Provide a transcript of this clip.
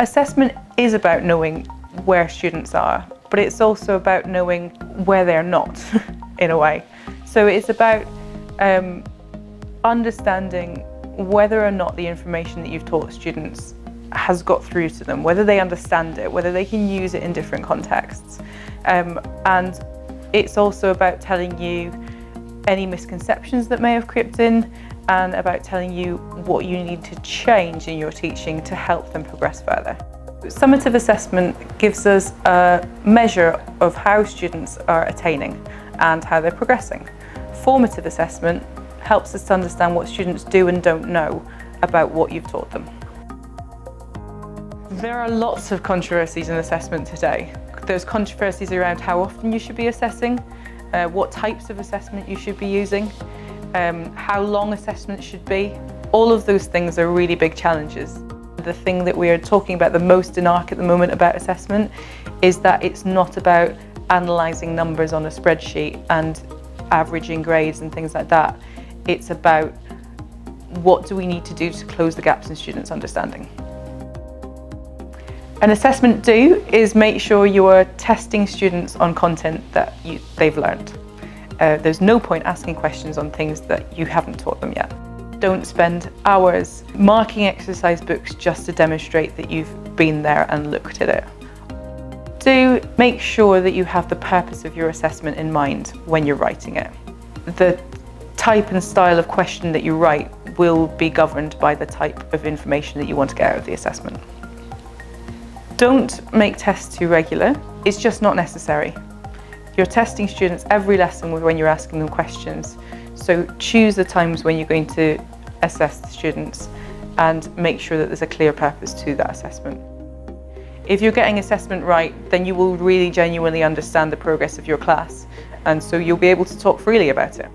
Assessment is about knowing where students are, but it's also about knowing where they're not, in a way. So it's about understanding whether or not the information that you've taught students has got through to them, whether they understand it, whether they can use it in different contexts. And it's also about telling you any misconceptions that may have crept in, and about telling you what you need to change in your teaching to help them progress further. Summative assessment gives us a measure of how students are attaining and how they're progressing. Formative assessment helps us to understand what students do and don't know about what you've taught them. There are lots of controversies in assessment today. There's controversies around how often you should be assessing, what types of assessment you should be using, how long assessment should be. All of those things are really big challenges. The thing that we are talking about the most in ARC at the moment about assessment is that it's not about analysing numbers on a spreadsheet and averaging grades and things like that. It's about what do we need to do to close the gaps in students' understanding. An assessment do is make sure you are testing students on content that they've learned. There's no point asking questions on things that you haven't taught them yet. Don't spend hours marking exercise books just to demonstrate that you've been there and looked at it. Do make sure that you have the purpose of your assessment in mind when you're writing it. The type and style of question that you write will be governed by the type of information that you want to get out of the assessment. Don't make tests too regular. It's just not necessary. You're testing students every lesson when you're asking them questions. So choose the times when you're going to assess the students and make sure that there's a clear purpose to that assessment. If you're getting assessment right, then you will really genuinely understand the progress of your class, and so you'll be able to talk freely about it.